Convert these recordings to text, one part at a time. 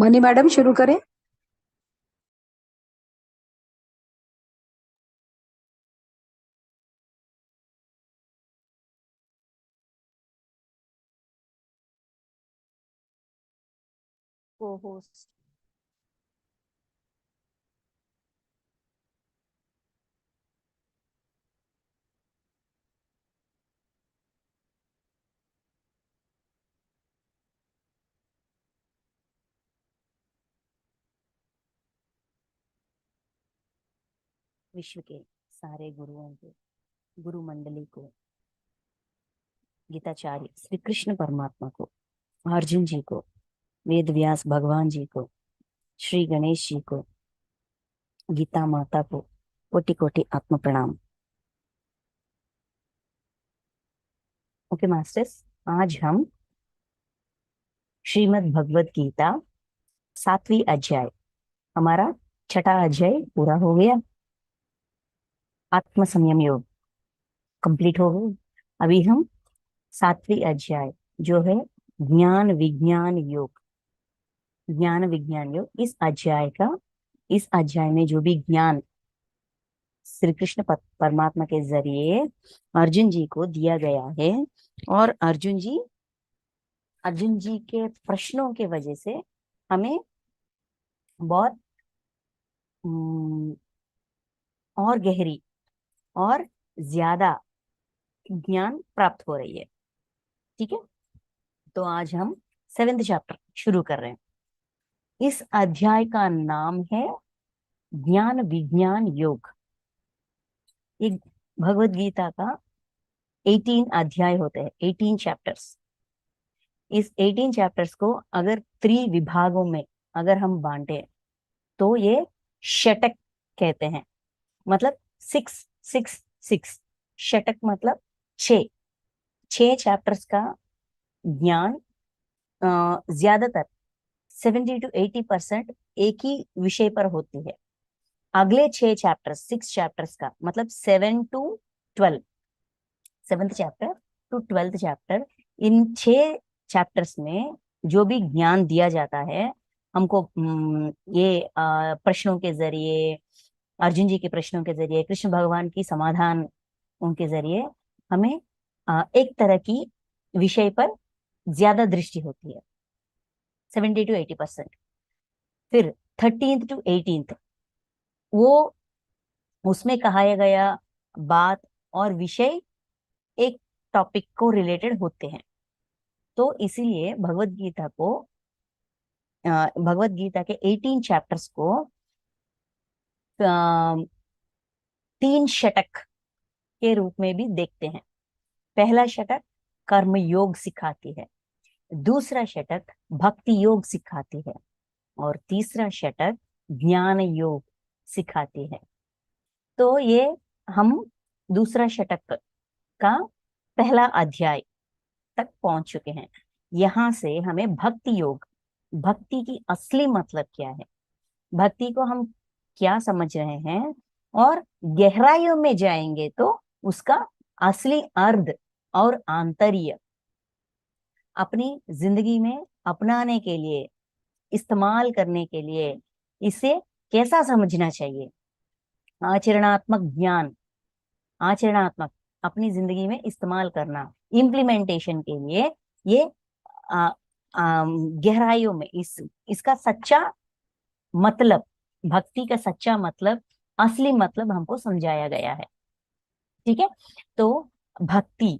Money madam शुरू करें। को होस्ट। विश्व के सारे गुरुओं को, गुरु मंडली को, गीताचार्य श्री कृष्ण परमात्मा को, अर्जुन जी को, वेद व्यास भगवान जी को, श्री गणेश जी को, गीता माता को कोटि कोटि आत्म प्रणाम। ओके मास्टर्स, आज हम श्रीमद् भगवद गीता 7वीं अध्याय, हमारा छठा अध्याय पूरा हो गया। आत्म संयम योग कंप्लीट हो गई। अभी हम 7वीं अध्याय जो है ज्ञान विज्ञान योग, ज्ञान विज्ञान योग, इस अध्याय में जो भी ज्ञान श्री कृष्ण परमात्मा के जरिए अर्जुन जी को दिया गया है, और अर्जुन जी के प्रश्नों के वजह से हमें बहुत और गहरी और ज्यादा ज्ञान प्राप्त हो रही है। ठीक है, तो आज हम 7th चैप्टर शुरू कर रहे हैं। इस अध्याय का नाम है ज्ञान विज्ञान योग। ये भगवत गीता का 18 अध्याय होते हैं, 18 चैप्टर्स। इस 18 चैप्टर्स को अगर त्रिविभागों में अगर हम बांटे तो ये षटक कहते हैं। मतलब 6 षटक मतलब छह छह चैप्टर्स का ज्ञान ज्यादातर 70 to 80% एक ही विषय पर होती है। अगले 6 चैप्टर्स, 6 चैप्टर्स का मतलब 7 to 12, 7th chapter to 12th chapter, in 6 chapters में जो भी ज्ञान दिया जाता है हमको, ये प्रश्नों के जरिए, अर्जुन जी के प्रश्नों के जरिए, कृष्ण भगवान की समाधान उनके जरिए हमें एक तरह की विषय पर ज्यादा दृष्टि होती है, 70 to 80%। फिर 13th to 18th, वो उसमें कहा गया बात और विषय एक टॉपिक को रिलेटेड होते हैं। तो इसीलिए भगवत गीता के 18 चैप्टर्स को 3 षटक के रूप में भी देखते हैं। पहला षटक कर्म योग सिखाती है, दूसरा षटक भक्ति योग सिखाती है, और तीसरा षटक ज्ञान योग सिखाती है। तो ये हम दूसरा षटक का पहला अध्याय तक पहुंच चुके हैं। यहां से हमें भक्ति योग, भक्ति की असली मतलब क्या है, भक्ति को हम क्या समझ रहे हैं, और गहराइयों में जाएंगे तो उसका असली अर्थ और आंतर्य अपनी जिंदगी में अपनाने के लिए, इस्तेमाल करने के लिए इसे कैसा समझना चाहिए। आचरणात्मक ज्ञान, आचरणात्मक अपनी जिंदगी में इस्तेमाल करना, इम्प्लीमेंटेशन के लिए ये आ, गहराइयों में इसका सच्चा मतलब, भक्ति का सच्चा मतलब, असली मतलब हमको समझाया गया है। ठीक है, तो भक्ति,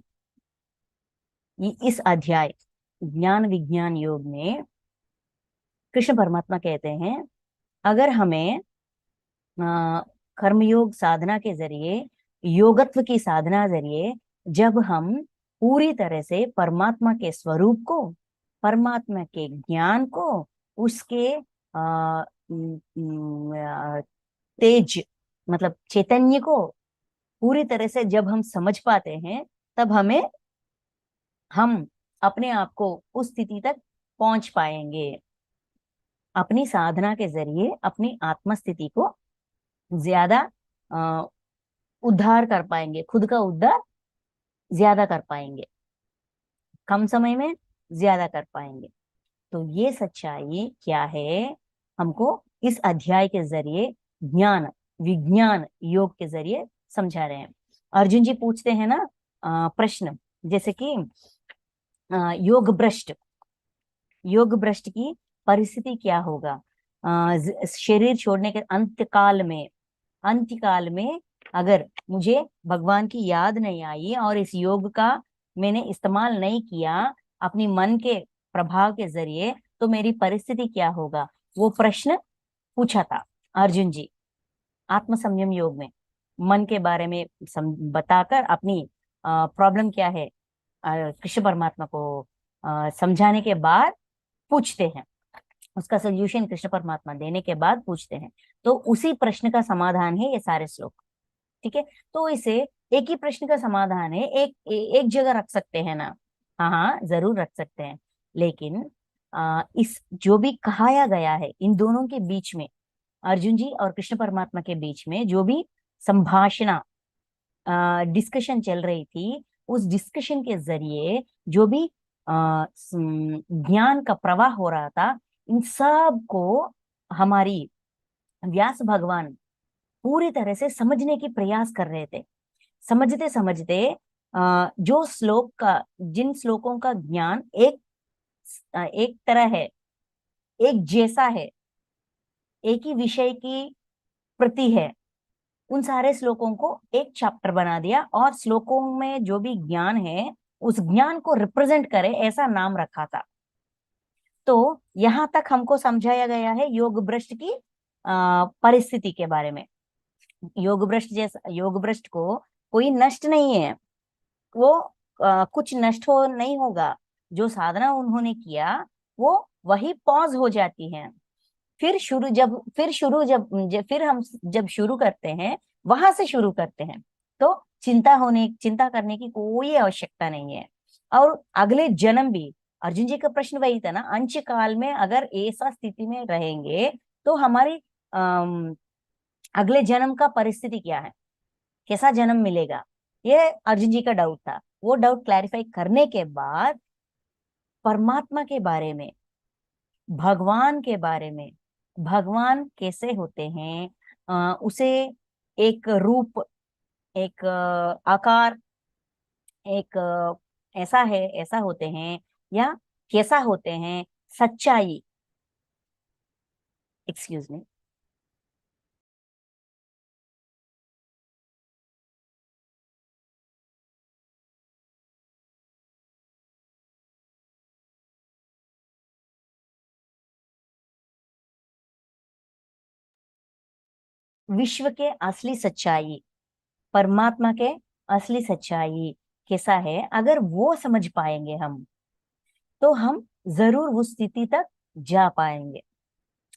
इस अध्याय ज्ञान विज्ञान योग में कृष्ण परमात्मा कहते हैं, अगर हमें कर्मयोग साधना के जरिए, योगत्व की साधना जरिए जब हम पूरी तरह से परमात्मा के स्वरूप को, परमात्मा के ज्ञान को, उसके तेज मतलब चैतन्य को पूरी तरह से जब हम समझ पाते हैं, तब हम अपने आप को उस स्थिति तक पहुंच पाएंगे। अपनी साधना के जरिए अपनी आत्म स्थिति को ज्यादा अ, उद्धार कर पाएंगे, खुद का उद्धार ज्यादा कर पाएंगे, कम समय में ज्यादा कर पाएंगे। तो ये सच्चाई क्या है, हमको इस अध्याय के जरिए ज्ञान विज्ञान योग के जरिए समझा रहे हैं। अर्जुन जी पूछते हैं ना प्रश्न, जैसे कि योग भ्रष्ट की परिस्थिति क्या होगा शरीर छोड़ने के अंत्यकाल में अगर मुझे भगवान की याद नहीं आई और इस योग का मैंने इस्तेमाल नहीं किया अपनी मन के प्रभाव के जरिए, तो मेरी परिस्थिति क्या होगा, वो प्रश्न पूछा था अर्जुन जी आत्म संयम योग में। मन के बारे में बताकर अपनी प्रॉब्लम क्या है कृष्ण परमात्मा को समझाने के बाद पूछते हैं, उसका सोल्यूशन कृष्ण परमात्मा देने के बाद पूछते हैं। तो उसी प्रश्न का समाधान है ये सारे श्लोक। ठीक है, तो इसे एक ही प्रश्न का समाधान है, एक जगह रख सकते हैं ना, हाँ हाँ जरूर रख सकते हैं, लेकिन इस जो भी कहाया गया है इन दोनों के बीच में, अर्जुन जी और कृष्ण परमात्मा के बीच में जो भी संभाषणा डिस्कशन चल रही थी, उस डिस्कशन के जरिए जो भी ज्ञान का प्रवाह हो रहा था, इन सब को हमारी व्यास भगवान पूरी तरह से समझने की प्रयास कर रहे थे। समझते समझते जो श्लोक का जिन श्लोकों का ज्ञान एक तरह है, एक जैसा है, एक ही विषय की प्रति है, उन सारे श्लोकों को एक चैप्टर बना दिया और श्लोकों में जो भी ज्ञान है उस ज्ञान को रिप्रेजेंट करे ऐसा नाम रखा था। तो यहां तक हमको समझाया गया है योग भ्रष्ट की परिस्थिति के बारे में। योग भ्रष्ट को कोई नष्ट नहीं है, वो कुछ नष्ट हो नहीं होगा, जो साधना उन्होंने किया वो वही पॉज हो जाती है। फिर हम जब शुरू करते हैं वहां से शुरू करते हैं, तो चिंता करने की कोई आवश्यकता नहीं है। और अगले जन्म भी, अर्जुन जी का प्रश्न वही था ना, अंश काल में अगर ऐसा स्थिति में रहेंगे तो हमारी अगले जन्म का परिस्थिति क्या है, कैसा जन्म मिलेगा, ये अर्जुन जी का डाउट था। वो डाउट क्लैरिफाई करने के बाद परमात्मा के बारे में, भगवान के बारे में, भगवान कैसे होते हैं, उसे एक रूप, एक आकार, एक ऐसा है, ऐसा होते हैं या कैसा होते हैं, सच्चाई, एक्सक्यूज मी, विश्व के असली सच्चाई, परमात्मा के असली सच्चाई कैसा है, अगर वो समझ पाएंगे हम, तो हम जरूर उस स्थिति तक जा पाएंगे।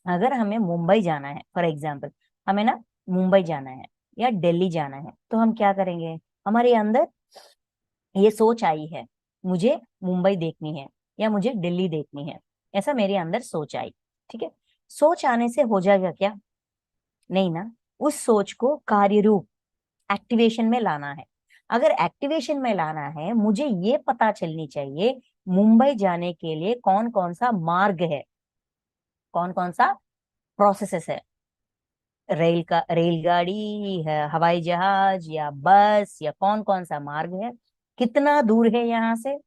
अगर हमें मुंबई जाना है फॉर एग्जाम्पल, हमें ना मुंबई जाना है या दिल्ली जाना है, तो हम क्या करेंगे, हमारे अंदर ये सोच आई है मुझे मुंबई देखनी है या मुझे दिल्ली देखनी है, ऐसा मेरे अंदर सोच आई। ठीक है, सोच आने से हो जाएगा क्या, नहीं ना, उस सोच को कार्य रूप एक्टिवेशन में लाना है। अगर एक्टिवेशन में लाना है, मुझे ये पता चलनी चाहिए मुंबई जाने के लिए कौन कौन सा मार्ग है, कौन कौन सा प्रोसेसेस है, रेलगाड़ी है, हवाई जहाज या बस, या कौन कौन सा मार्ग है, कितना दूर है यहाँ से,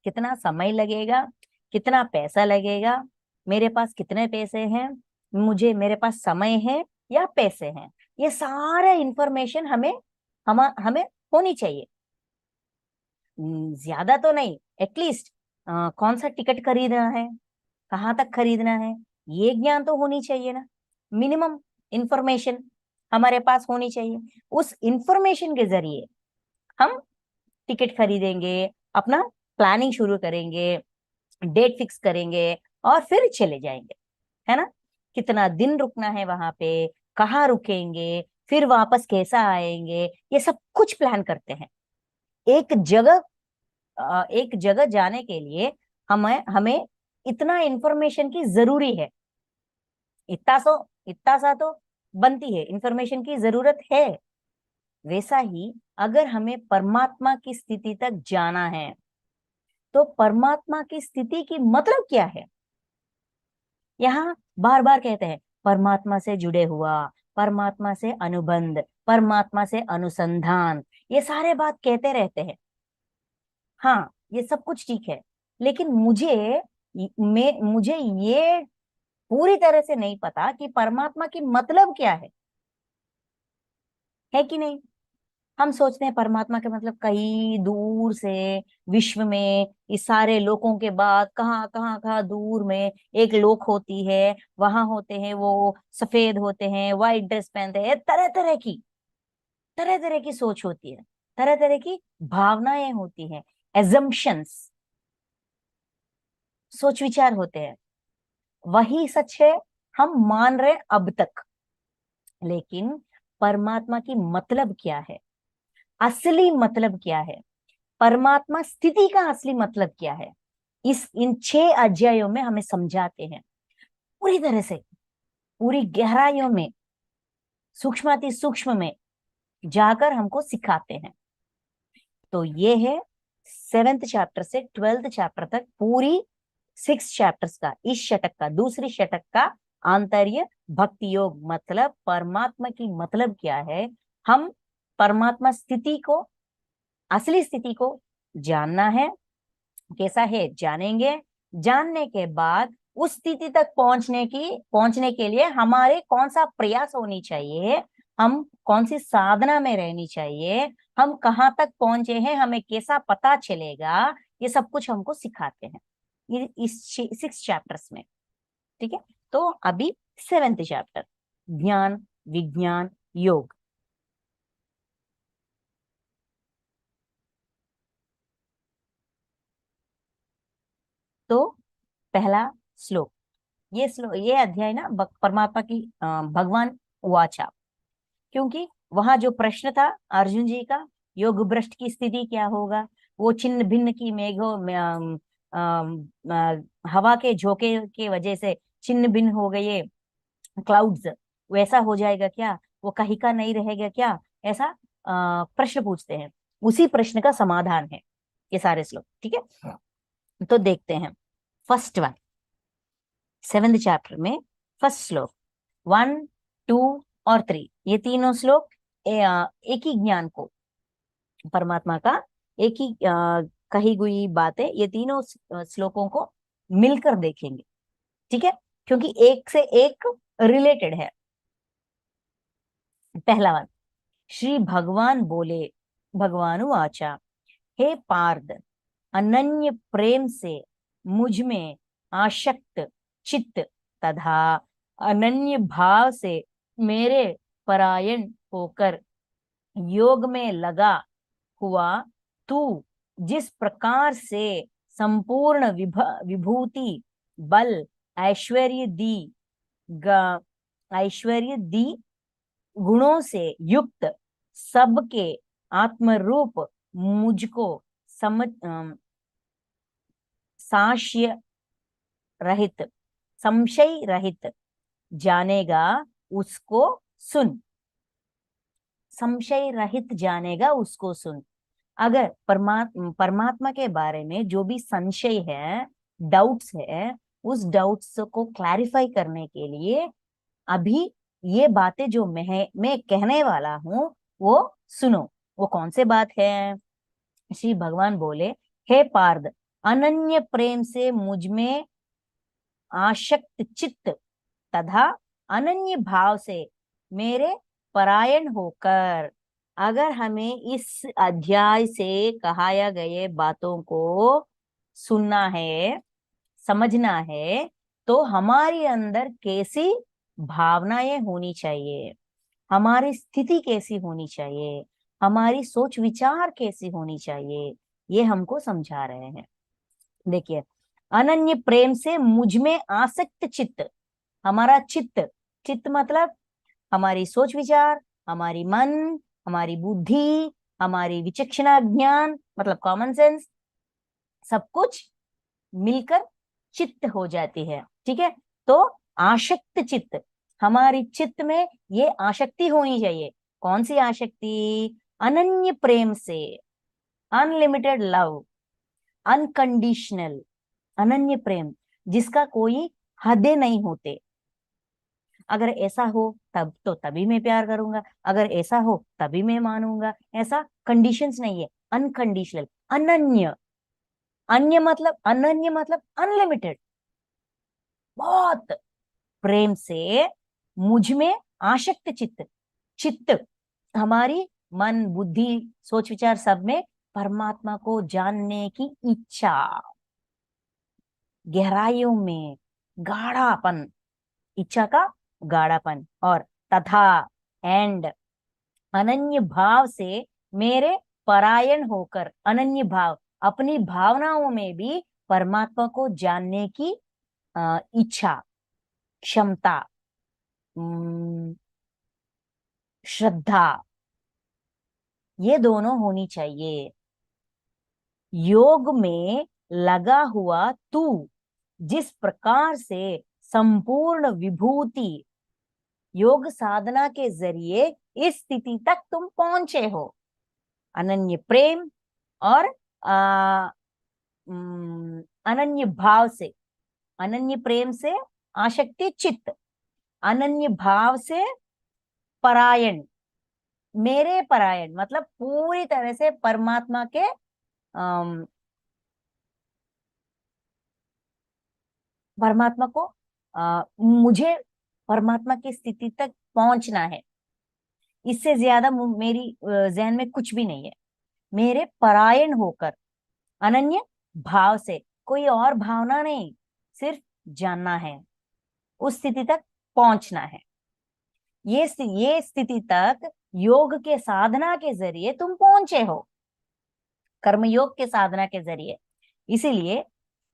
कितना समय लगेगा, कितना पैसा लगेगा, मेरे पास कितने पैसे हैं, मेरे पास समय है या पैसे हैं, ये सारे इंफॉर्मेशन हमें होनी चाहिए। ज्यादा तो नहीं, एटलीस्ट कौन सा टिकट खरीदना है, कहाँ तक खरीदना है, ये ज्ञान तो होनी चाहिए ना। मिनिमम इंफॉर्मेशन हमारे पास होनी चाहिए। उस इंफॉर्मेशन के जरिए हम टिकट खरीदेंगे, अपना प्लानिंग शुरू करेंगे, डेट फिक्स करेंगे और फिर चले जाएंगे, है ना। कितना दिन रुकना है वहां पे, कहाँ रुकेंगे, फिर वापस कैसा आएंगे, ये सब कुछ प्लान करते हैं। एक जगह एक जगह जाने के लिए हमें हमें इतना इंफॉर्मेशन की जरूरी है, इतना सो इतना सा तो बनती है, इंफॉर्मेशन की जरूरत है। वैसा ही अगर हमें परमात्मा की स्थिति तक जाना है, तो परमात्मा की स्थिति की मतलब क्या है, यहाँ बार बार कहते हैं परमात्मा से जुड़े हुआ, परमात्मा से अनुबंध, परमात्मा से अनुसंधान, ये सारे बात कहते रहते हैं। हाँ, ये सब कुछ ठीक है, लेकिन मुझे ये पूरी तरह से नहीं पता कि परमात्मा की मतलब क्या है कि नहीं। हम सोचते हैं परमात्मा के मतलब कहीं दूर से विश्व में इस सारे लोकों के बाद कहाँ कहाँ कहाँ दूर में एक लोक होती है, वहां होते हैं वो सफेद होते हैं, व्हाइट ड्रेस पहनते हैं, तरह तरह की सोच होती है, तरह तरह की भावनाएं होती हैं, एजम्पशंस, सोच विचार होते हैं। वही सच है, हम मान रहे हैं अब तक। लेकिन परमात्मा की मतलब क्या है, असली मतलब क्या है, परमात्मा स्थिति का असली मतलब क्या है, इस इन 6 अध्यायों में हमें समझाते हैं पूरी तरह से, पूरी गहराइयों में, सूक्ष्माति सूक्ष्म में जाकर हमको सिखाते हैं। तो ये है 7th चैप्टर से 12th चैप्टर तक पूरी 6 चैप्टर्स का, इस शतक का, दूसरी शतक का आंतर्य भक्ति योग, मतलब परमात्मा की मतलब क्या है, हम परमात्मा स्थिति को, असली स्थिति को जानना है, कैसा है जानेंगे। जानने के बाद उस स्थिति तक पहुंचने के लिए हमारे कौन सा प्रयास होनी चाहिए, हम कौन सी साधना में रहनी चाहिए, हम कहाँ तक पहुंचे हैं, हमें कैसा पता चलेगा, ये सब कुछ हमको सिखाते हैं ये इस 6 चैप्टर्स में। ठीक है, तो अभी 7th चैप्टर, ज्ञान विज्ञान योग। तो पहला श्लोक, ये अध्याय ना परमात्मा की भगवान वाचा, क्योंकि वहां जो प्रश्न था अर्जुन जी का, योग भ्रष्ट की स्थिति क्या होगा, वो छिन्न भिन्न की मेघों में हवा के झोंके के वजह से छिन्न भिन्न हो गए क्लाउड्स, वैसा हो जाएगा क्या, वो कहीं का नहीं रहेगा क्या, ऐसा प्रश्न पूछते हैं। उसी प्रश्न का समाधान है ये सारे श्लोक। ठीक है, तो देखते हैं फर्स्ट वन, 7th चैप्टर में फर्स्ट श्लोक, 1, 2 और 3, ये तीनों श्लोक एक ही ज्ञान को, परमात्मा का एक ही कही हुई बात है, ये तीनों श्लोकों को मिलकर देखेंगे। ठीक है, क्योंकि एक से एक रिलेटेड है। पहला वन, श्री भगवान बोले, भगवान वाचा, हे पार्थ, अनन्य प्रेम से मुझ में आशक्त चित्त तथा अनन्य भाव से मेरे परायण होकर योग में लगा हुआ तू जिस प्रकार से संपूर्ण विभूति बल ऐश्वर्य दी ग ऐश्वर्य दी गुणों से युक्त सबके आत्मरूप मुझको समझ साक्ष्य रहित, संशय रहित जानेगा उसको सुन, संशय रहित जानेगा उसको सुन। अगर परमात्मा के बारे में जो भी संशय है, डाउट्स है, उस डाउट्स को क्लैरिफाई करने के लिए अभी ये बातें जो मैं कहने वाला हूं वो सुनो। वो कौन से बात है? श्री भगवान बोले, हे पार्थ, अनन्य प्रेम से मुझ में आशक्त चित्त तथा अनन्य भाव से मेरे परायण होकर, अगर हमें इस अध्याय से कहाया गए बातों को सुनना है, समझना है, तो हमारे अंदर कैसी भावनाएं होनी चाहिए, हमारी स्थिति कैसी होनी चाहिए, हमारी सोच विचार कैसी होनी चाहिए, ये हमको समझा रहे हैं। देखिए, अनन्य प्रेम से मुझ में आसक्त चित्त, हमारा चित्त, चित्त मतलब हमारी सोच विचार, हमारी मन, हमारी बुद्धि, हमारी विचक्षणा ज्ञान मतलब कॉमन सेंस, सब कुछ मिलकर चित्त हो जाती है। ठीक है, तो आशक्त चित्त, हमारी चित्त में ये आसक्ति होनी चाहिए। कौन सी आसक्ति? अनन्य प्रेम से, अनलिमिटेड लव, अनकंडीशनल, अनन्य प्रेम जिसका कोई हदें नहीं होते। अगर ऐसा हो तब तो तभी मैं प्यार करूंगा, अगर ऐसा हो तभी मैं मानूंगा, ऐसा कंडीशंस नहीं है। अनकंडीशनल, अनन्य। अनन्य मतलब अनलिमिटेड। बहुत प्रेम से मुझ में आसक्त चित्त, चित्त हमारी मन बुद्धि सोच विचार सब में परमात्मा को जानने की इच्छा, गहराइयों में गाढ़ापन, इच्छा का गाढ़ापन। और तथा एंड अनन्य भाव से मेरे परायण होकर, अनन्य भाव अपनी भावनाओं में भी परमात्मा को जानने की इच्छा, क्षमता, उम, श्रद्धा, ये दोनों होनी चाहिए। योग में लगा हुआ तू जिस प्रकार से संपूर्ण विभूति योग साधना के जरिए इस स्थिति तक तुम पहुंचे हो, अनन्य प्रेम और अनन्य भाव से, अनन्य प्रेम से आसक्ति चित्त, अनन्य भाव से परायण, मेरे परायण मतलब पूरी तरह से परमात्मा के परमात्मा को मुझे परमात्मा की स्थिति तक पहुंचना है। इससे ज्यादा मेरी जहन में कुछ भी नहीं है। मेरे परायण होकर, अनन्य भाव से, कोई और भावना नहीं, सिर्फ जानना है, उस स्थिति तक पहुंचना है। ये स्थिति तक योग के साधना के जरिए तुम पहुंचे हो, कर्मयोग के साधना के जरिए। इसीलिए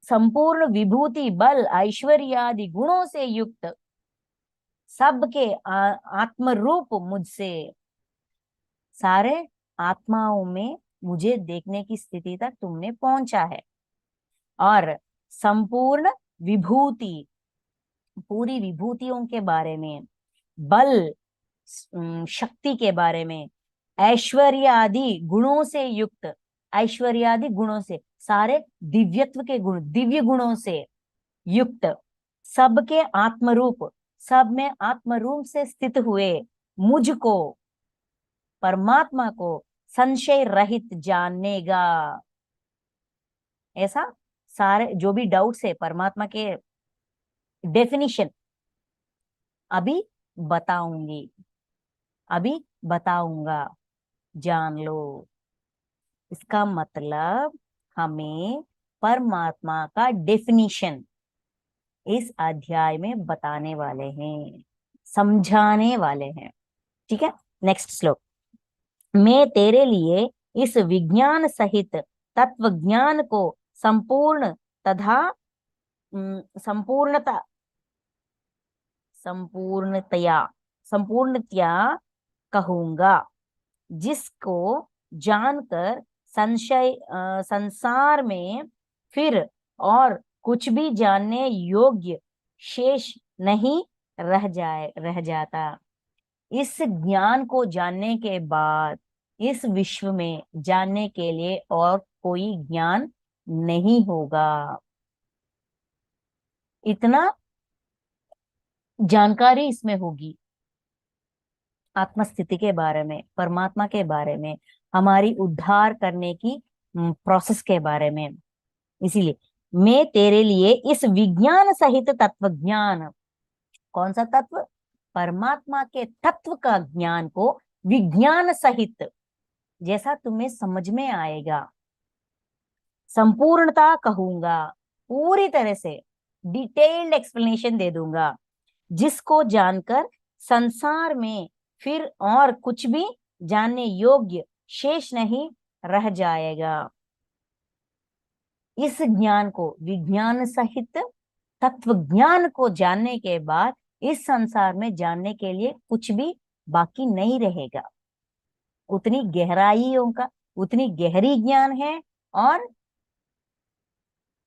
संपूर्ण विभूति बल ऐश्वर्य आदि गुणों से युक्त सबके आत्म रूप मुझसे, सारे आत्माओं में मुझे देखने की स्थिति तक तुमने पहुंचा है। और संपूर्ण विभूति, पूरी विभूतियों के बारे में, बल शक्ति के बारे में, ऐश्वर्य आदि गुणों से युक्त, ऐश्वर्य आदि गुणों से, सारे दिव्यत्व के गुण, दिव्य गुणों से युक्त सबके आत्मरूप, सब में आत्मरूप से स्थित हुए मुझको, परमात्मा को संशय रहित जानेगा। ऐसा सारे जो भी डाउट्स है परमात्मा के डेफिनिशन अभी बताऊंगी, अभी बताऊंगा, जान लो। इसका मतलब हमें परमात्मा का डेफिनिशन इस अध्याय में बताने वाले हैं, समझाने वाले हैं। ठीक है, नेक्स्ट श्लोक। मैं तेरे लिए इस विज्ञान सहित तत्व ज्ञान को संपूर्ण तथा संपूर्णता, संपूर्णतया, संपूर्णतया कहूंगा, जिसको जानकर संसार में फिर और कुछ भी जानने योग्य शेष नहीं रह जाता। इस ज्ञान को जानने के बाद इस विश्व में जानने के लिए और कोई ज्ञान नहीं होगा। इतना जानकारी इसमें होगी आत्मस्थिति के बारे में, परमात्मा के बारे में, हमारी उद्धार करने की प्रोसेस के बारे में। इसीलिए मैं तेरे लिए इस विज्ञान सहित तत्व ज्ञान, कौन सा तत्व? परमात्मा के तत्व का ज्ञान को विज्ञान सहित, जैसा तुम्हें समझ में आएगा, संपूर्णता कहूंगा, पूरी तरह से डिटेल्ड एक्सप्लेनेशन दे दूंगा, जिसको जानकर संसार में फिर और कुछ भी जानने योग्य शेष नहीं रह जाएगा। इस ज्ञान को विज्ञान सहित तत्व ज्ञान को जानने के बाद इस संसार में जानने के लिए कुछ भी बाकी नहीं रहेगा। उतनी गहराइयों का, उतनी गहरी ज्ञान है और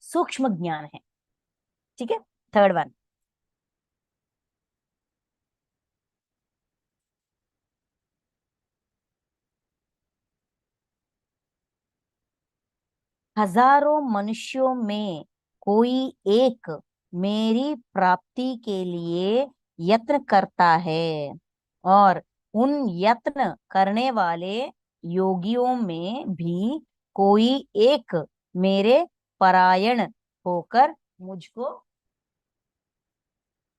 सूक्ष्म ज्ञान है। ठीक है, थर्ड वन। हजारों मनुष्यों में कोई एक मेरी प्राप्ति के लिए यत्न करता है और उन यत्न करने वाले योगियों में भी कोई एक मेरे परायण होकर मुझको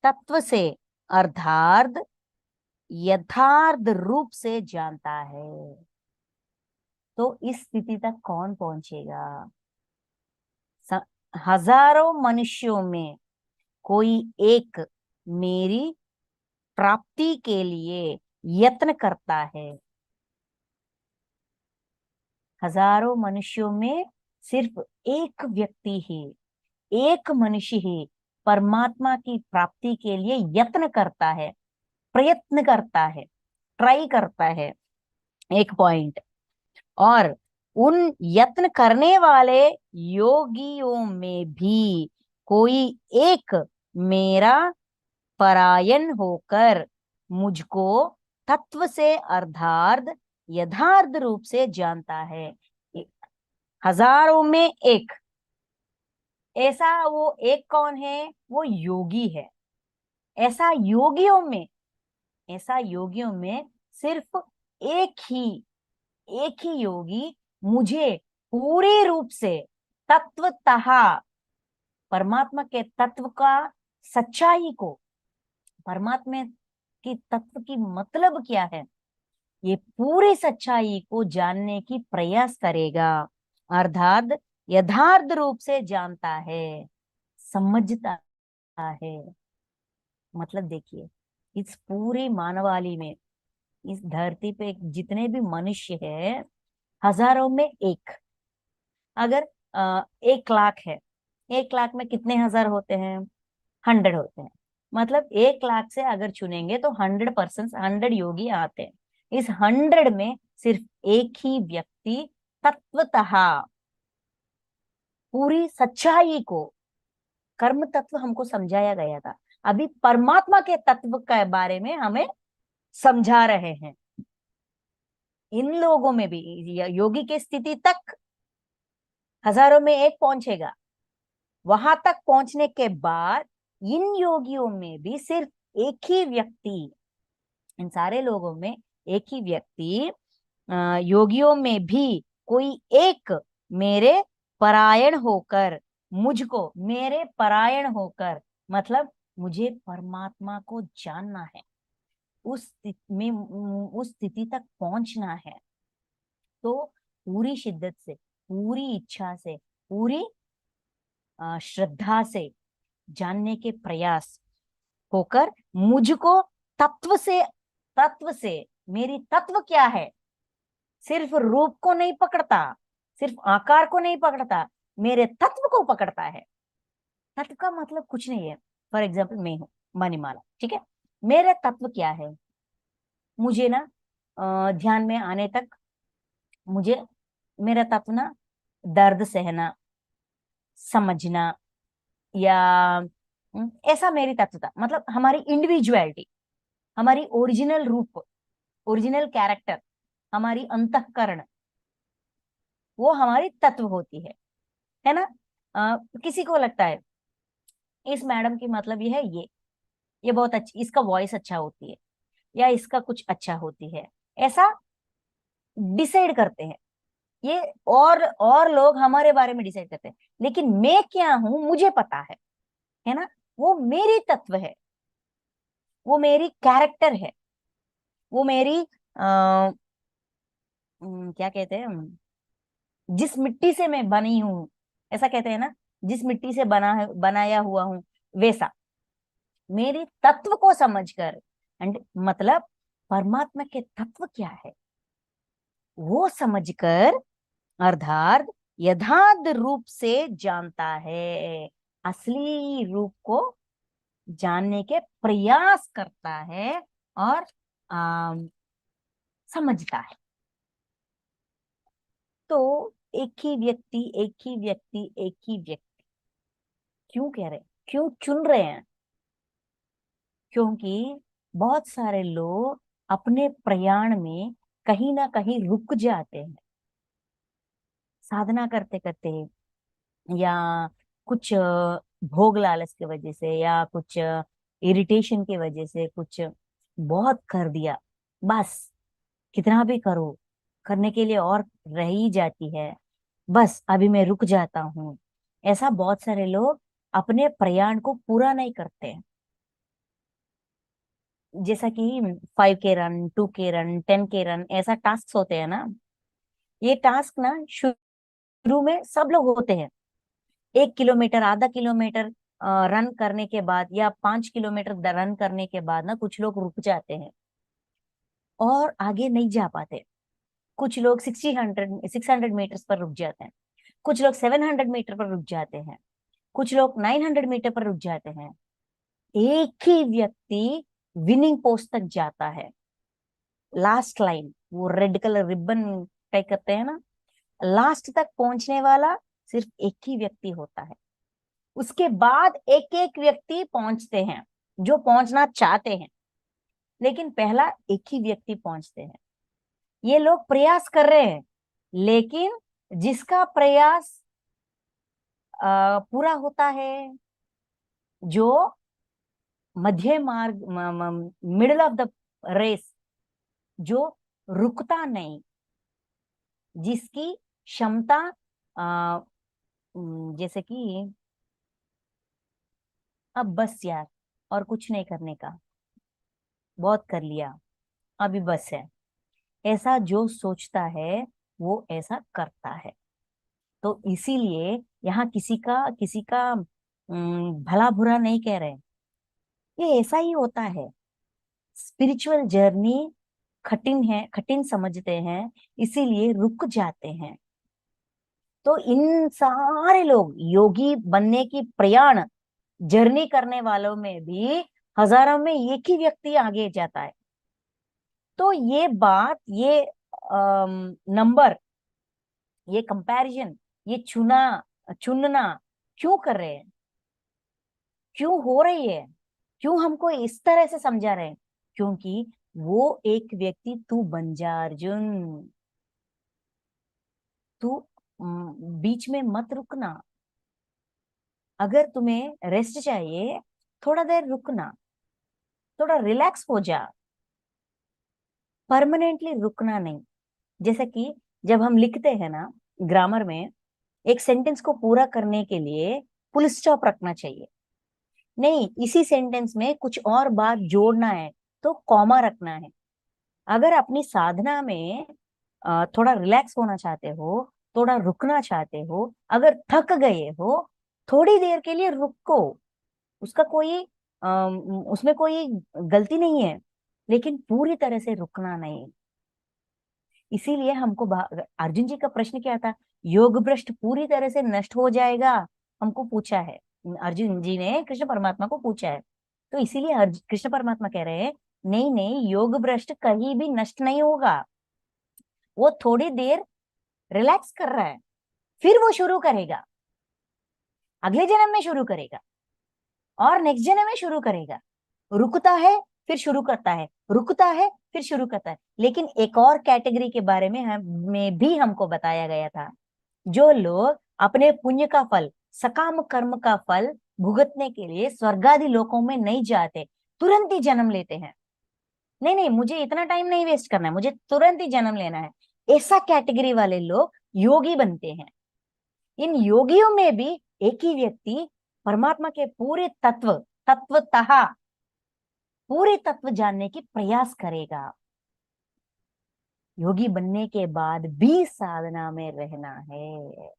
तत्व से अर्थात यथार्थ रूप से जानता है। तो इस स्थिति तक कौन पहुंचेगा? हजारों मनुष्यों में कोई एक मेरी प्राप्ति के लिए यत्न करता है। हजारों मनुष्यों में सिर्फ एक व्यक्ति ही, एक मनुष्य ही परमात्मा की प्राप्ति के लिए यत्न करता है, प्रयत्न करता है, ट्राई करता है। एक पॉइंट। और उन यत्न करने वाले योगियों में भी कोई एक मेरा परायण होकर मुझको तत्व से अर्थात यथार्थ रूप से जानता है। हजारों में एक ऐसा, वो एक कौन है? वो योगी है। ऐसा योगियों में, ऐसा योगियों में सिर्फ एक ही योगी मुझे पूरे रूप से तत्वतः परमात्मा के तत्व का सच्चाई को, परमात्मा की तत्व की मतलब क्या है, ये पूरी सच्चाई को जानने की प्रयास करेगा, अर्थात यथार्थ रूप से जानता है, समझता है। मतलब देखिए, इस पूरी मानवाली में, इस धरती पे जितने भी मनुष्य है, हजारों में एक। अगर 1 लाख है, 1 लाख में कितने हजार होते हैं? 100 होते हैं। मतलब 1 लाख से अगर चुनेंगे तो 100%, 100 योगी आते हैं। इस 100 में सिर्फ एक ही व्यक्ति तत्वतः पूरी सच्चाई को, कर्म तत्व हमको समझाया गया था, अभी परमात्मा के तत्व के बारे में हमें समझा रहे हैं। इन लोगों में भी योगी की स्थिति तक हजारों में एक पहुंचेगा। वहां तक पहुंचने के बाद इन योगियों में भी सिर्फ एक ही व्यक्ति, इन सारे लोगों में एक ही व्यक्ति, योगियों में भी कोई एक मेरे परायण होकर मुझको, मेरे परायण होकर मतलब मुझे परमात्मा को जानना है, उस स्थिति में, उस स्थिति तक पहुंचना है। तो पूरी शिद्दत से, पूरी इच्छा से, पूरी श्रद्धा से जानने के प्रयास होकर मुझको तत्व से, तत्व से, मेरी तत्व क्या है, सिर्फ रूप को नहीं पकड़ता, सिर्फ आकार को नहीं पकड़ता, मेरे तत्व को पकड़ता है। तत्व का मतलब कुछ नहीं है। फॉर एग्जाम्पल, मैं हूं मणिमाला, ठीक है? मेरा तत्व क्या है? मुझे ना ध्यान में आने तक मुझे, मेरा तत्व ना दर्द सहना, समझना, या ऐसा मेरी तत्वता, मतलब हमारी इंडिविजुअलिटी, हमारी ओरिजिनल रूप, ओरिजिनल कैरेक्टर, हमारी अंतःकरण, वो हमारी तत्व होती है ना? किसी को लगता है इस मैडम की मतलब ये है, ये बहुत अच्छी, इसका वॉइस अच्छा होती है, या इसका कुछ अच्छा होती है, ऐसा डिसाइड करते हैं ये। और लोग हमारे बारे में डिसाइड करते हैं, लेकिन मैं क्या हूं मुझे पता है ना? वो मेरी तत्व है, वो मेरी कैरेक्टर है, वो मेरी क्या कहते हैं, जिस मिट्टी से मैं बनी हूं, ऐसा कहते हैं ना, जिस मिट्टी से बनाया हुआ हूं, वैसा मेरे तत्व को समझकर, एंड मतलब परमात्मा के तत्व क्या है वो समझकर, अर्थात यथार्थ रूप से जानता है, असली रूप को जानने के प्रयास करता है और समझता है। तो एक ही व्यक्ति, एक ही व्यक्ति, एक ही व्यक्ति, क्यों कह रहे, क्यों चुन रहे हैं? क्योंकि बहुत सारे लोग अपने प्रयाण में कहीं ना कहीं रुक जाते हैं, साधना करते करते, या कुछ भोग लालच की वजह से या कुछ इरिटेशन की वजह से कुछ बहुत कर दिया, बस कितना भी करो, करने के लिए और रह ही जाती है, बस अभी मैं रुक जाता हूँ। ऐसा बहुत सारे लोग अपने प्रयाण को पूरा नहीं करते हैं। जैसा कि 5K run, 2K run, 10K run, ऐसा टास्क होते हैं ना। ये टास्क ना शुरू में सब लोग होते हैं। 1 किलोमीटर, आधा किलोमीटर रन करने के बाद या 5 किलोमीटर रन करने के बाद ना कुछ लोग रुक जाते हैं और आगे नहीं जा पाते। कुछ लोग 600 मीटर्स पर रुक जाते हैं, कुछ लोग 700 मीटर पर रुक जाते हैं, कुछ लोग 900 मीटर पर रुक जाते हैं। एक ही व्यक्ति विनिंग पोस्ट तक जाता है। लास्ट लाइन, वो रेड कलर रिबन तय करते हैं ना, लास्ट तक पहुंचने वाला सिर्फ एक ही व्यक्ति होता है। उसके बाद एक एक व्यक्ति पहुंचते हैं जो पहुंचना चाहते हैं, लेकिन पहला एक ही व्यक्ति पहुंचते हैं। ये लोग प्रयास कर रहे हैं, लेकिन जिसका प्रयास पूरा होता है, जो मध्य मार्ग, मिडल ऑफ द रेस, जो रुकता नहीं, जिसकी क्षमता अ, जैसे कि अब बस यार, और कुछ नहीं करने का, बहुत कर लिया, अभी बस है, ऐसा जो सोचता है वो ऐसा करता है। तो इसीलिए यहाँ किसी का भला बुरा नहीं कह रहे, ये ऐसा ही होता है। स्पिरिचुअल जर्नी कठिन है, कठिन समझते हैं, इसीलिए रुक जाते हैं। तो इन सारे लोग योगी बनने की प्रयाण जर्नी करने वालों में भी हजारों में एक ही व्यक्ति आगे जाता है। तो ये बात, ये नंबर, ये कंपैरिजन, ये चुनना क्यों कर रहे हैं, क्यों हो रही है, क्यों हमको इस तरह से समझा रहे हैं? क्योंकि वो एक व्यक्ति तू बन जा अर्जुन। तू बीच में मत रुकना। अगर तुम्हें रेस्ट चाहिए, थोड़ा देर रुकना, थोड़ा रिलैक्स हो जा, परमानेंटली रुकना नहीं। जैसे कि जब हम लिखते हैं ना ग्रामर में, एक सेंटेंस को पूरा करने के लिए फुल स्टॉप रखना चाहिए। नहीं, इसी सेंटेंस में कुछ और बात जोड़ना है तो कॉमा रखना है। अगर अपनी साधना में थोड़ा रिलैक्स होना चाहते हो, थोड़ा रुकना चाहते हो, अगर थक गए हो, थोड़ी देर के लिए रुको। उसका कोई उसमें कोई गलती नहीं है, लेकिन पूरी तरह से रुकना नहीं। इसीलिए हमको अर्जुन जी का प्रश्न क्या था? योग भ्रष्ट पूरी तरह से नष्ट हो जाएगा, हमको पूछा है। अर्जुन जी ने कृष्ण परमात्मा को पूछा है। तो इसीलिए कृष्ण परमात्मा कह रहे हैं, नहीं नहीं, योग भ्रष्ट कहीं भी नष्ट नहीं होगा। वो थोड़ी देर रिलैक्स कर रहा है, फिर वो शुरू करेगा, अगले जन्म में शुरू करेगा और नेक्स्ट जन्म में शुरू करेगा। रुकता है फिर शुरू करता है, रुकता है फिर शुरू करता है। लेकिन एक और कैटेगरी के बारे में हमें भी हमको बताया गया था, जो लोग अपने पुण्य का फल, सकाम कर्म का फल भुगतने के लिए स्वर्गादि लोकों में नहीं जाते, तुरंत ही जन्म लेते हैं। नहीं नहीं, मुझे इतना टाइम नहीं वेस्ट करना है, मुझे तुरंत ही जन्म लेना है, ऐसा कैटेगरी वाले लोग योगी बनते हैं। इन योगियों में भी एक ही व्यक्ति परमात्मा के पूरे तत्वतः पूरे तत्व जानने की प्रयास करेगा। योगी बनने के बाद भी साधना में रहना है।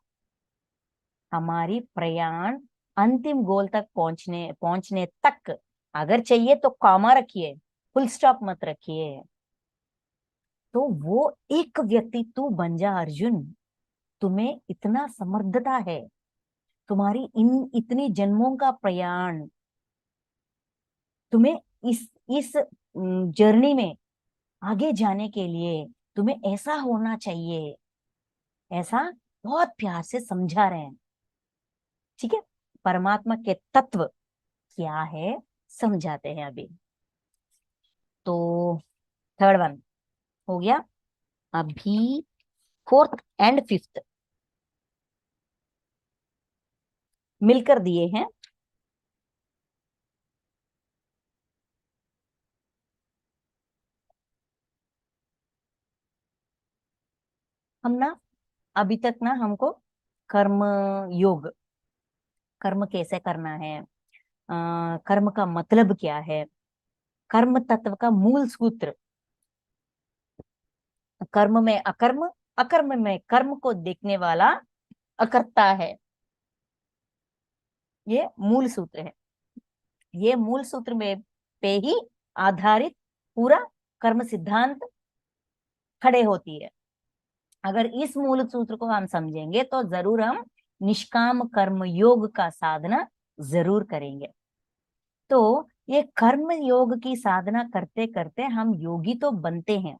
हमारी प्रयाण अंतिम गोल तक पहुंचने तक, अगर चाहिए तो कॉमा रखिए, फुल स्टॉप मत रखिए। तो वो एक व्यक्ति तू बन जा अर्जुन। तुम्हें इतना समर्थता है, तुम्हारी इन इतनी जन्मों का प्रयाण, तुम्हें इस जर्नी में आगे जाने के लिए तुम्हें ऐसा होना चाहिए, ऐसा बहुत प्यार से समझा रहे हैं। ठीक है, परमात्मा के तत्व क्या है समझाते हैं अभी। तो थर्ड वन हो गया, अभी फोर्थ एंड फिफ्थ। मिलकर दिए हैं। हम ना अभी तक ना हमको कर्म योग, कर्म कैसे करना है, कर्म का मतलब क्या है, कर्म तत्व का मूल सूत्र, कर्म में अकर्म, अकर्म में कर्म को देखने वाला अकर्ता है, ये मूल सूत्र है। ये मूल सूत्र में पे ही आधारित पूरा कर्म सिद्धांत खड़े होती है। अगर इस मूल सूत्र को हम समझेंगे तो जरूर हम निष्काम कर्म योग का साधना जरूर करेंगे। तो ये कर्म योग की साधना करते करते हम योगी तो बनते हैं,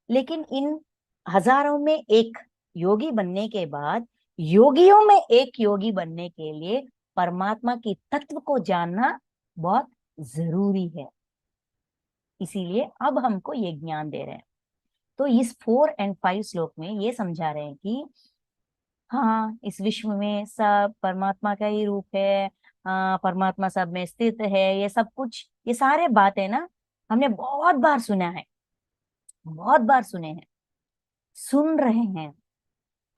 लेकिन इन हजारों में एक योगी बनने के बाद योगियों में एक योगी बनने के लिए परमात्मा की तत्व को जानना बहुत जरूरी है। इसीलिए अब हमको ये ज्ञान दे रहे हैं। तो इस 4 और 5 श्लोक में ये समझा रहे हैं कि हाँ, इस विश्व में सब परमात्मा का ही रूप है, परमात्मा सब में स्थित है, ये सब कुछ, ये सारे बातें ना हमने बहुत बार सुना है, बहुत बार सुने हैं, सुन रहे हैं।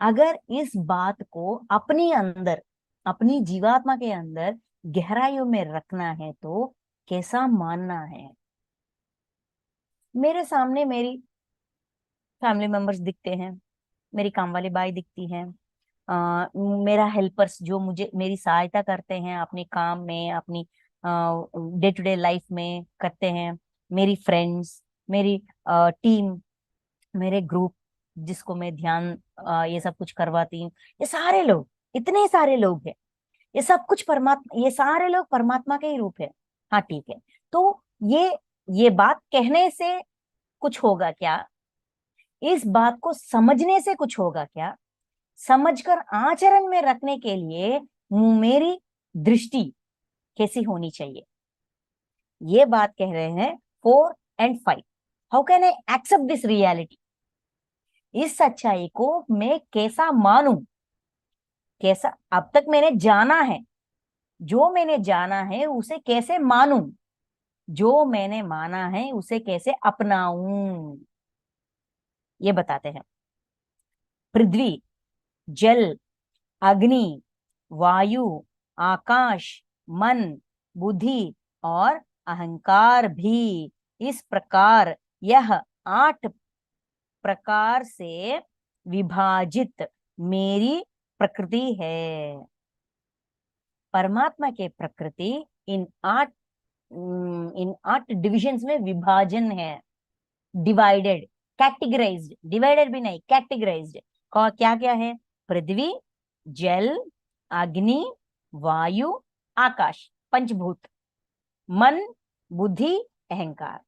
अगर इस बात को अपने अंदर, अपनी जीवात्मा के अंदर गहराइयों में रखना है तो कैसा मानना है। मेरे सामने मेरी फैमिली मेंबर्स दिखते हैं, मेरी काम वाली बाई दिखती है, मेरा हेल्पर्स जो मुझे मेरी सहायता करते हैं अपने काम में, अपनी डे टू डे लाइफ में करते हैं, मेरी फ्रेंड्स, मेरी टीम, मेरे ग्रुप जिसको मैं ध्यान ये सब कुछ करवाती हूँ, ये सारे लोग, इतने सारे लोग हैं, ये सब कुछ परमात्मा, ये सारे लोग परमात्मा के ही रूप है। हाँ ठीक है। तो ये बात कहने से कुछ होगा क्या, इस बात को समझने से कुछ होगा क्या, समझकर आचरण में रखने के लिए मेरी दृष्टि कैसी होनी चाहिए, ये बात कह रहे हैं 4 और 5। How can I accept this reality, इस सच्चाई को मैं कैसा मानूं, कैसा, अब तक मैंने जाना है, जो मैंने जाना है उसे कैसे मानूं, जो मैंने माना है उसे कैसे अपनाऊं, ये बताते हैं। पृथ्वी, जल, अग्नि, वायु, आकाश, मन, बुद्धि और अहंकार भी इस प्रकार, यह 8 प्रकार से विभाजित मेरी प्रकृति है। परमात्मा के प्रकृति इन 8 डिविजन्स में विभाजन है, डिवाइडेड, कैटेगराइज्ड, डिवाइडेड भी नहीं, कैटेगराइज्ड। क्या क्या है, पृथ्वी, जल, अग्नि, वायु, आकाश, पंचभूत, मन, बुद्धि, अहंकार,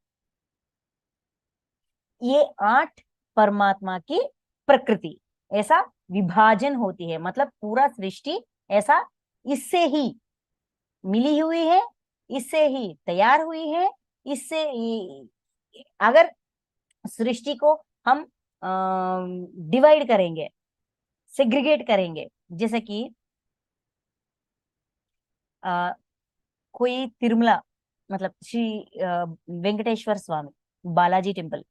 ये 8 परमात्मा की प्रकृति, ऐसा विभाजन होती है। मतलब पूरा सृष्टि ऐसा इससे ही मिली हुई है, इससे ही तैयार हुई है, इससे अगर सृष्टि को हम डिवाइड करेंगे, सेग्रीगेट करेंगे, जैसे कि आ, कोई तिरुमला, मतलब श्री वेंकटेश्वर स्वामी, बालाजी टेम्पल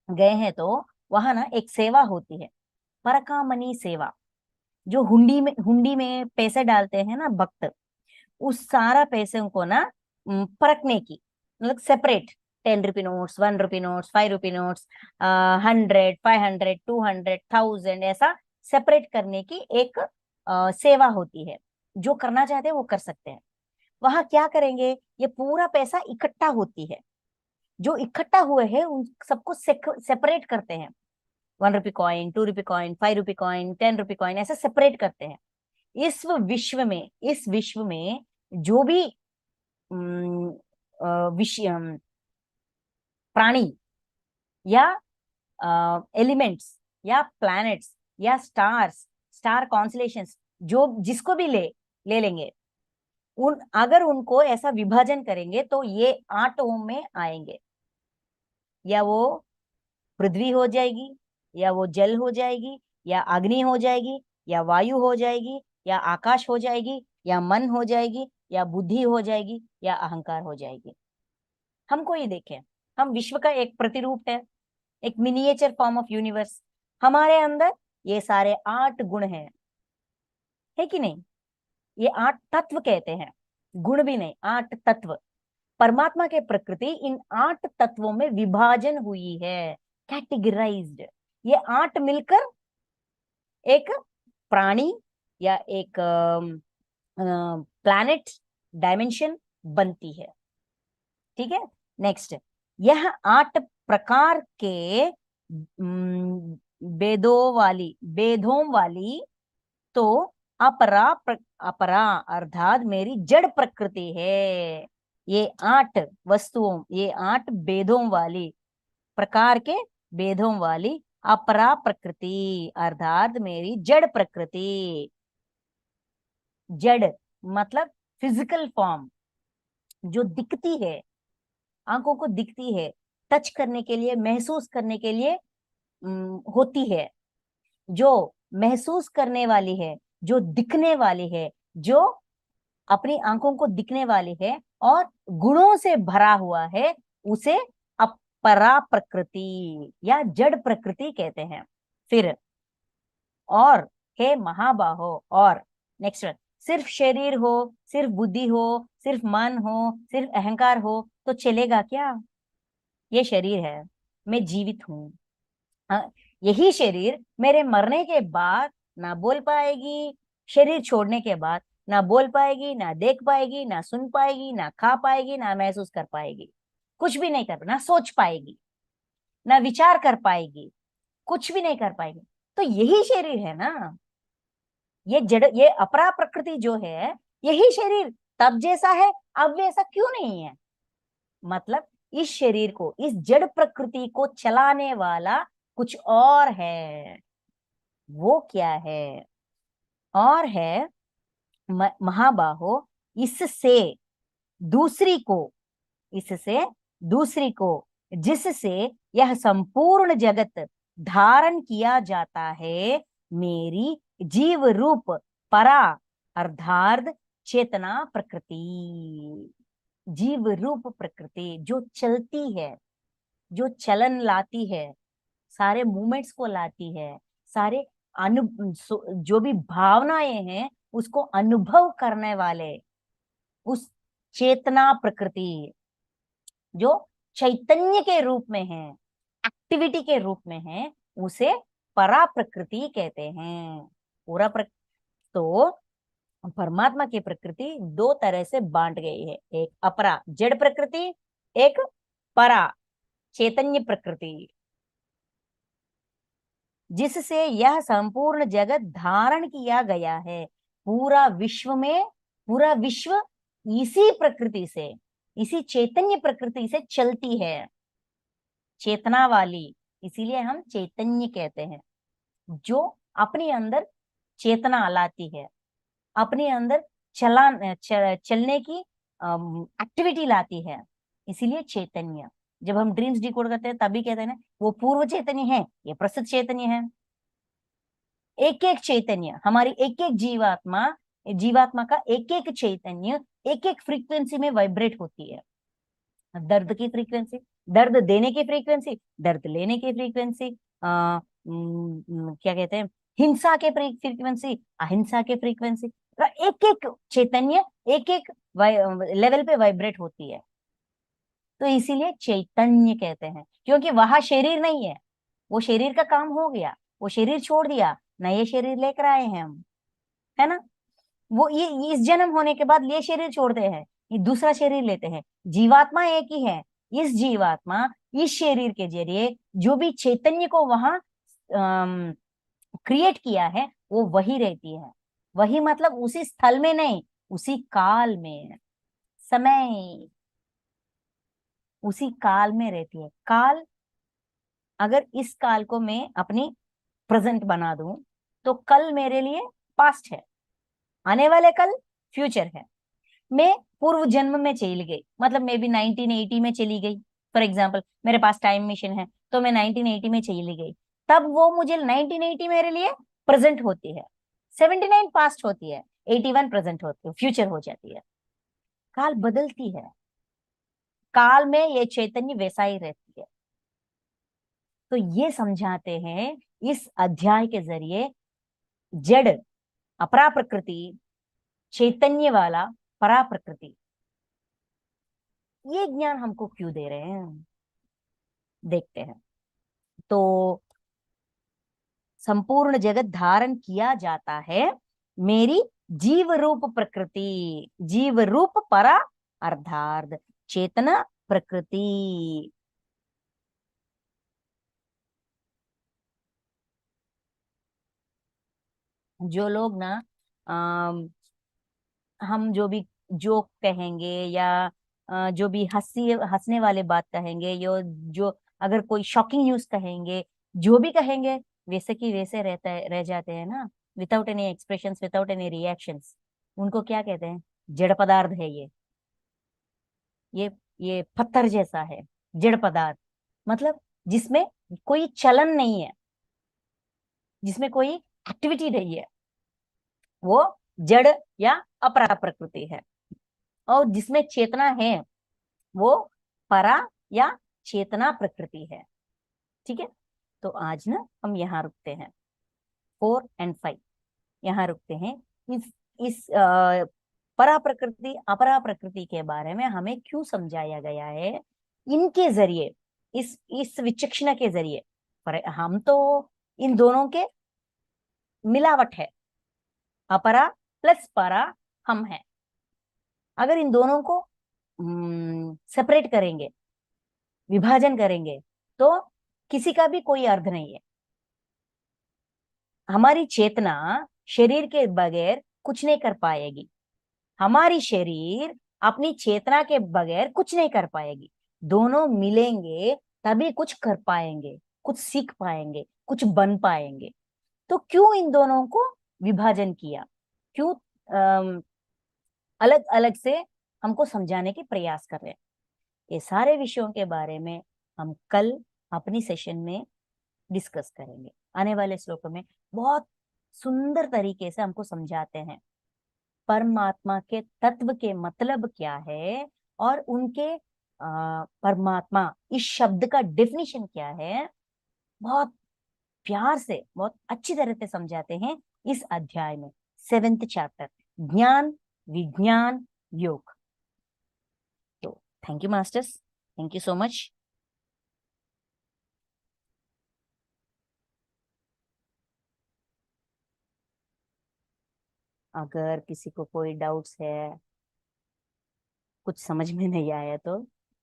गए हैं तो वहां ना एक सेवा होती है, परकामणि सेवा, जो हुंडी में पैसे डालते हैं ना भक्त, उस सारा पैसे को ना परखने की, मतलब सेपरेट, 10 रुपी नोट्स, 1 रुपी नोट्स, 5 रुपी नोट्स, 100, 500, 200, 1000, ऐसा सेपरेट करने की एक सेवा होती है। जो करना चाहते हैं वो कर सकते हैं। वहां क्या करेंगे, ये पूरा पैसा इकट्ठा होती है, जो इकट्ठा हुए हैं उन सबको सेपरेट करते हैं, 1 rupee coin, 2 rupee coin, 5 rupee coin, 10 rupee coin, ऐसे सेपरेट करते हैं। इस विश्व में जो भी विषय, प्राणी या एलिमेंट्स या प्लैनेट्स या स्टार्स, स्टार कॉन्स्टलेशंस, जो जिसको भी ले लेंगे, अगर उनको ऐसा विभाजन करेंगे तो ये 8 ओम में आएंगे। या वो पृथ्वी हो जाएगी, या वो जल हो जाएगी, या अग्नि हो जाएगी, या वायु हो जाएगी, या आकाश हो जाएगी, या मन हो जाएगी, या बुद्धि हो जाएगी, या अहंकार हो जाएगी। हमको ये देखें, हम विश्व का एक प्रतिरूप है, एक मिनिएचर फॉर्म ऑफ यूनिवर्स। हमारे अंदर ये सारे 8 गुण हैं, है कि नहीं? ये 8 तत्व कहते हैं, गुण भी नहीं, 8 तत्व। परमात्मा के प्रकृति इन 8 तत्वों में विभाजन हुई है, कैटेगराइज्ड। ये 8 मिलकर एक प्राणी या एक प्लैनेट डायमेंशन बनती है। ठीक है, नेक्स्ट, यह 8 प्रकार के वेदों वाली तो अपरा अर्थात मेरी जड़ प्रकृति है। ये 8 वस्तुओं, ये 8 वेदों वाली, प्रकार के वेदों वाली अपरा प्रकृति अर्थात मेरी जड़ प्रकृति। जड़ मतलब फिजिकल फॉर्म, जो दिखती है, आंखों को दिखती है, टच करने के लिए, महसूस करने के लिए होती है, जो महसूस करने वाली है, जो दिखने वाली है, जो अपनी आंखों को दिखने वाली है और गुणों से भरा हुआ है, उसे अपरा प्रकृति या जड़ प्रकृति कहते हैं। फिर और हे महाबाहो, और नेक्स्ट, सिर्फ शरीर हो, सिर्फ बुद्धि हो, सिर्फ मन हो, सिर्फ अहंकार हो तो चलेगा क्या? ये शरीर है, मैं जीवित हूं। यही शरीर मेरे मरने के बाद ना बोल पाएगी, शरीर छोड़ने के बाद ना बोल पाएगी, ना देख पाएगी, ना सुन पाएगी, ना खा पाएगी, ना महसूस कर पाएगी, कुछ भी नहीं कर, ना सोच पाएगी, ना विचार कर पाएगी, कुछ भी नहीं कर पाएगी। तो यही शरीर है ना, ये जड़, ये अपरा प्रकृति जो है, यही शरीर तब जैसा है, अब वैसा क्यों नहीं है? मतलब इस शरीर को, इस जड़ प्रकृति को चलाने वाला कुछ और है। वो क्या है? और है महाबाहो, इससे दूसरी को, इससे दूसरी को, जिससे यह संपूर्ण जगत धारण किया जाता है, मेरी जीव रूप परा अर्थात चेतना प्रकृति। जीव रूप प्रकृति जो चलती है, जो चलन लाती है, सारे मूवमेंट्स को लाती है, सारे जो भी भावनाएं हैं उसको अनुभव करने वाले, उस चेतना प्रकृति जो चैतन्य के रूप में है, एक्टिविटी के रूप में है, उसे परा प्रकृति कहते हैं। तो परमात्मा की प्रकृति 2 तरह से बांट गई है, एक अपरा जड़ प्रकृति, एक परा चैतन्य प्रकृति, जिससे यह संपूर्ण जगत धारण किया गया है। पूरा विश्व इसी प्रकृति से, इसी चैतन्य प्रकृति से चलती है, चेतना वाली, इसीलिए हम चैतन्य कहते हैं, जो अपने अंदर चेतना लाती है, अपने अंदर चलने की एक्टिविटी लाती है, इसीलिए चैतन्य। जब हम ड्रीम्स डिकोड करते हैं तभी कहते हैं ना, वो पूर्व चैतन्य है, ये प्रस्तुत चैतन्य है। एक एक चैतन्य, हमारी एक एक जीवात्मा का एक एक चैतन्य एक एक फ्रीक्वेंसी में वाइब्रेट होती है। दर्द की फ्रीक्वेंसी, दर्द देने की फ्रीक्वेंसी, दर्द लेने की फ्रीक्वेंसी, क्या कहते हैं, हिंसा के फ्रीक्वेंसी, अहिंसा के फ्रीक्वेंसी, एक एक चैतन्य एक एक लेवल पे वाइब्रेट होती है। तो इसीलिए चैतन्य कहते हैं, क्योंकि वहां शरीर नहीं है, वो शरीर का काम हो गया, वो शरीर छोड़ दिया, नए शरीर लेकर आए हैं हम, है ना। वो ये इस जन्म होने के बाद ये शरीर छोड़ते हैं, ये दूसरा शरीर लेते हैं। जीवात्मा एक ही है। इस जीवात्मा इस शरीर के जरिए जो भी चैतन्य को वहां क्रिएट किया है, वो वही रहती है। वही मतलब उसी स्थल में नहीं, उसी काल में, समय उसी काल में रहती है। काल, अगर इस काल को मैं अपनी प्रेजेंट बना दूं तो कल मेरे लिए पास्ट है, आने वाले कल फ्यूचर है। मैं पूर्व जन्म में चली गई, मतलब मैं भी 1980 में चली गई, फॉर एग्जाम्पल मेरे पास टाइम मशीन है तो मैं 1980 में चली गई, तब वो मुझे 1980 मेरे लिए प्रेजेंट होती है। 79 पास्ट होती है, 81 प्रेजेंट होती है, फ्यूचर हो जाती है। काल बदलती है, काल में ये चैतन्य वैसा ही रहती है। तो ये समझाते हैं इस अध्याय के जरिए, जड़ अपरा प्रकृति, चैतन्य वाला परा प्रकृति, ये ज्ञान हमको क्यों दे रहे हैं, देखते हैं। तो संपूर्ण जगत धारण किया जाता है मेरी जीव रूप प्रकृति, जीव रूप परा अर्थार्थ चेतना प्रकृति। जो लोग ना हम जो भी जोक कहेंगे या जो भी हंसने वाले बात कहेंगे, जो अगर कोई शॉकिंग न्यूज कहेंगे, जो भी कहेंगे वैसे की वैसे रहता है, रह जाते हैं ना, without any expressions, without any reactions. उनको क्या कहते हैं? जड़ पदार्थ है ये ये पत्थर जैसा है, जड़ पदार्थ। मतलब जिसमें कोई चलन नहीं है, जिसमें कोई एक्टिविटी नहीं है, वो जड़ या अपरा प्रकृति है। और जिसमें चेतना है, वो परा या चेतना प्रकृति है। ठीक है, तो आज ना हम यहाँ रुकते हैं, 4 और 5 यहाँ रुकते हैं। इस परा प्रकृति अपरा प्रकृति के बारे में हमें क्यों समझाया गया है, इनके जरिए, इस विचक्षण के जरिए। पर हम तो इन दोनों के मिलावट है, अपरा प्लस परा हम हैं। अगर इन दोनों को सेपरेट करेंगे, विभाजन करेंगे, तो किसी का भी कोई अर्थ नहीं है। हमारी चेतना शरीर के बगैर कुछ नहीं कर पाएगी, हमारी शरीर अपनी चेतना के बगैर कुछ नहीं कर पाएगी। दोनों मिलेंगे तभी कुछ कर पाएंगे, कुछ सीख पाएंगे, कुछ बन पाएंगे। तो क्यों इन दोनों को विभाजन किया, क्यों अलग अलग से हमको समझाने की प्रयास कर रहे हैं? ये सारे विषयों के बारे में हम कल अपनी सेशन में डिस्कस करेंगे। आने वाले श्लोकों में बहुत सुंदर तरीके से हमको समझाते हैं परमात्मा के तत्व के मतलब क्या है, और उनके परमात्मा इस शब्द का डेफिनेशन क्या है। बहुत प्यार से, बहुत अच्छी तरह से समझाते हैं इस अध्याय में, 7th चैप्टर, ज्ञान विज्ञान योग। तो thank you masters, thank you so much. अगर किसी को कोई डाउट्स है, कुछ समझ में नहीं आया, तो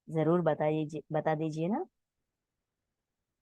जरूर बता दीजिए ना।